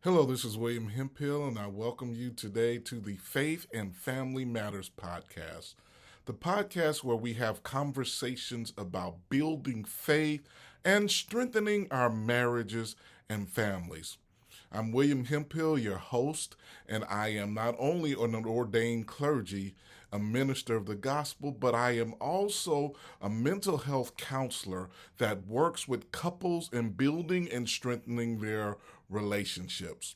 Hello, this is William Hemphill, and I welcome you today to the Faith and Family Matters podcast, the podcast where we have conversations about building faith and strengthening our marriages and families. I'm William Hemphill, your host, and I am not only an ordained clergy, a minister of the gospel, but I am also a mental health counselor that works with couples in building and strengthening their relationships.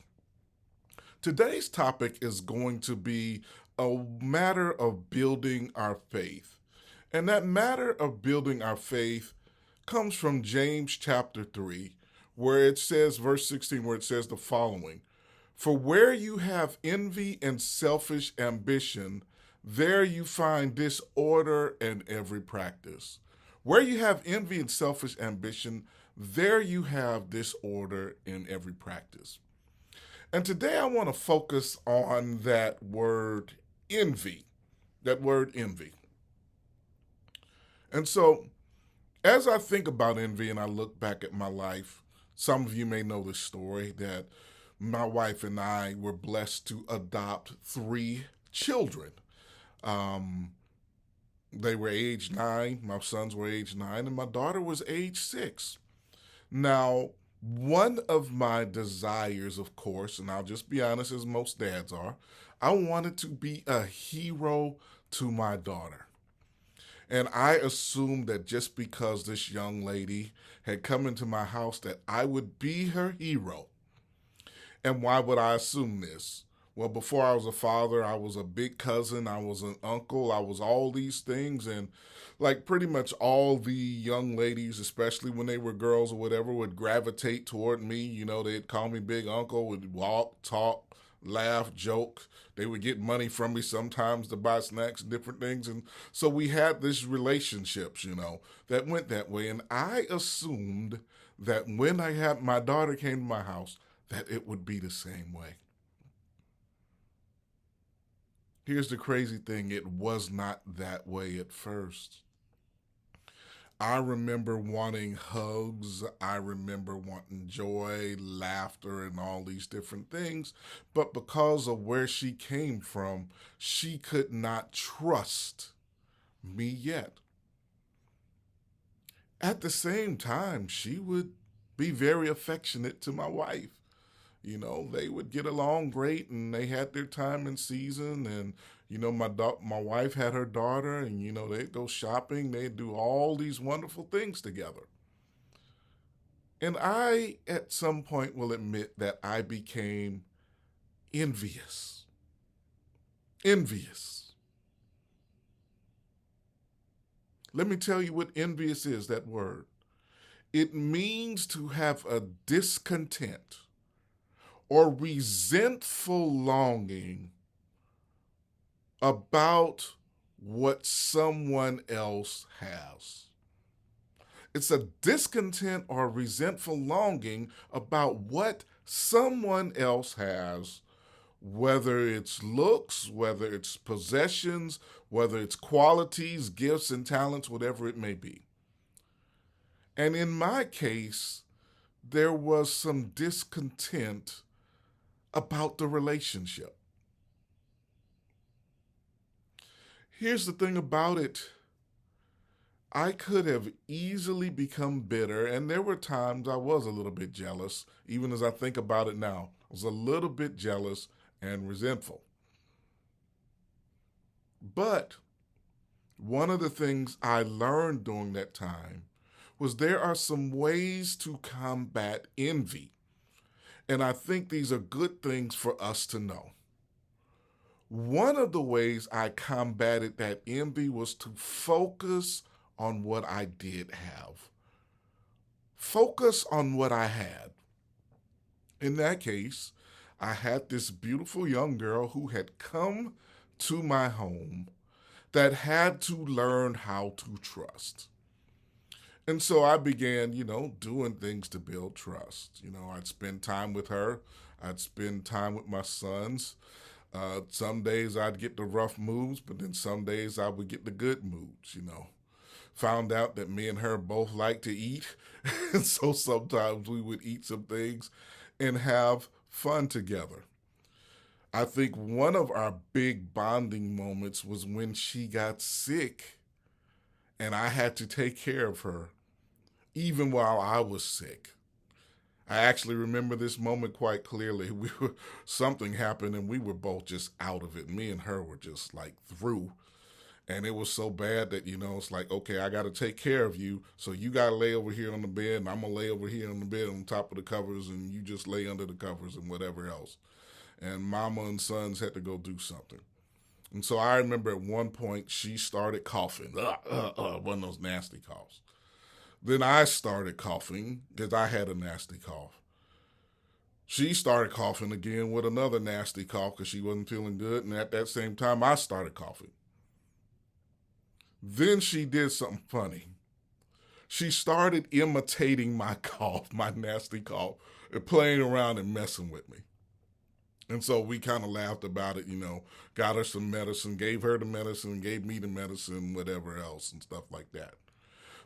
Today's topic is going to be a matter of building our faith. And that matter of building our faith comes from James chapter 3, where it says, verse 16, where it says the following: For where you have envy and selfish ambition, there you find disorder in every practice. Where you have envy and selfish ambition, there you have disorder in every practice. And today I want to focus on that word envy. That word envy. And so, as I think about envy and I look back at my life, some of you may know the story that my wife and I were blessed to adopt three children. Um, they were age 9, my sons were age 9, and my daughter was age 6. Now, one of my desires, of course, and I'll just be honest, as most dads are, I wanted to be a hero to my daughter. And I assumed that just because this young lady had come into my house that I would be her hero. And why would I assume this? Well, before I was a father, I was a big cousin, I was an uncle, I was all these things. And like pretty much all the young ladies, especially when they were girls or whatever, would gravitate toward me. You know, they'd call me big uncle, would walk, talk, laugh, joke. They would get money from me sometimes to buy snacks and different things. And so we had this relationships, that went that way. And I assumed that when I had my daughter came to my house, that it would be the same way. Here's the crazy thing: it was not that way at first. I remember wanting hugs. I remember wanting joy, laughter, and all these different things. But because of where she came from, she could not trust me yet. At the same time, she would be very affectionate to my wife. They would get along great, and they had their time in season. And my wife had her daughter, and they'd go shopping. They'd do all these wonderful things together. And I, at some point, will admit that I became envious. Envious. Let me tell you what envious is. That word. It means to have a discontent or resentful longing about what someone else has. It's a discontent or resentful longing about what someone else has, whether it's looks, whether it's possessions, whether it's qualities, gifts, and talents, whatever it may be. And in my case, there was some discontent about the relationship. Here's the thing about it: I could have easily become bitter, and there were times I was a little bit jealous. Even as I think about it now, I was a little bit jealous and resentful. But one of the things I learned during that time was there are some ways to combat envy. And I think these are good things for us to know. One of the ways I combated that envy was to focus on what I did have. Focus on what I had. In that case, I had this beautiful young girl who had come to my home that had to learn how to trust. And so I began, doing things to build trust. I'd spend time with her. I'd spend time with my sons. Some days I'd get the rough moods, but then some days I would get the good moods. Found out that me and her both like to eat. And so sometimes we would eat some things and have fun together. I think one of our big bonding moments was when she got sick and I had to take care of her, even while I was sick. I actually remember this moment quite clearly. Something happened and we were both just out of it. Me and her were just like through. And it was so bad that, it's like, okay, I got to take care of you. So you got to lay over here on the bed, and I'm going to lay over here on the bed on top of the covers, and you just lay under the covers and whatever else. And mama and sons had to go do something. And so I remember at one point she started coughing. One of those nasty coughs. Then I started coughing because I had a nasty cough. She started coughing again with another nasty cough because she wasn't feeling good. And at that same time, I started coughing. Then she did something funny. She started imitating my cough, my nasty cough, and playing around and messing with me. And so we kind of laughed about it, got her some medicine, gave her the medicine, gave me the medicine, whatever else and stuff like that.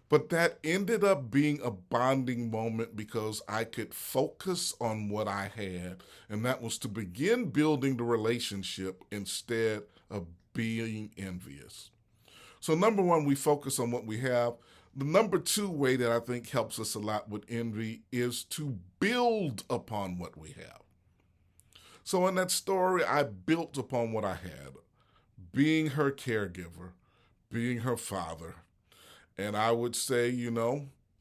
But that ended up being a bonding moment because I could focus on what I had, and that was to begin building the relationship instead of being envious. So number one, we focus on what we have. The number two way that I think helps us a lot with envy is to build upon what we have. So in that story, I built upon what I had, being her caregiver, being her father. And I would say,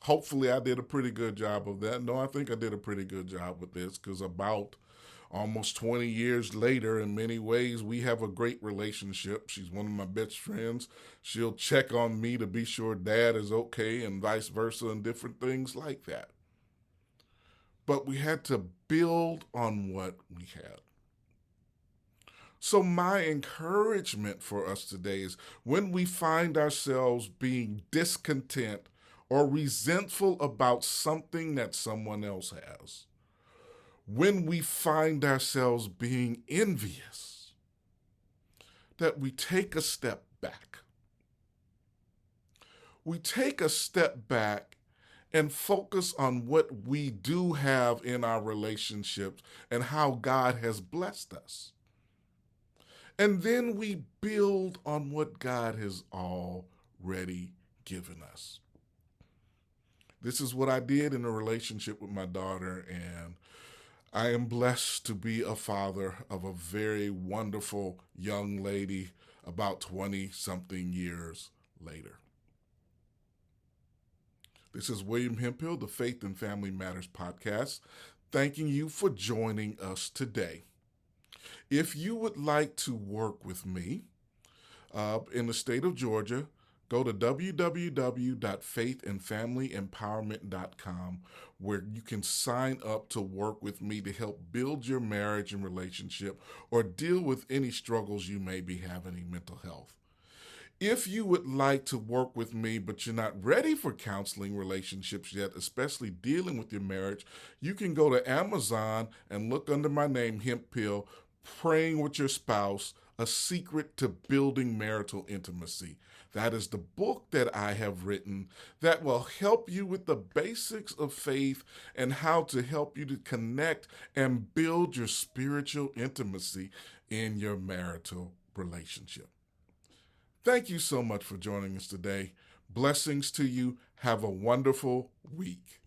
hopefully I did a pretty good job of that. No, I think I did a pretty good job with this because about almost 20 years later, in many ways, we have a great relationship. She's one of my best friends. She'll check on me to be sure dad is okay and vice versa and different things like that. But we had to build on what we had. So my encouragement for us today is when we find ourselves being discontent or resentful about something that someone else has, when we find ourselves being envious, that we take a step back. We take a step back and focus on what we do have in our relationships and how God has blessed us. And then we build on what God has already given us. This is what I did in a relationship with my daughter, and I am blessed to be a father of a very wonderful young lady about 20-something years later. This is William Hemphill, the Faith and Family Matters podcast, thanking you for joining us today. If you would like to work with me in the state of Georgia, go to www.faithandfamilyempowerment.com where you can sign up to work with me to help build your marriage and relationship or deal with any struggles you may be having in mental health. If you would like to work with me, but you're not ready for counseling relationships yet, especially dealing with your marriage, you can go to Amazon and look under my name, Hemphill, Praying with Your Spouse, A Secret to Building Marital Intimacy. That is the book that I have written that will help you with the basics of faith and how to help you to connect and build your spiritual intimacy in your marital relationship. Thank you so much for joining us today. Blessings to you. Have a wonderful week.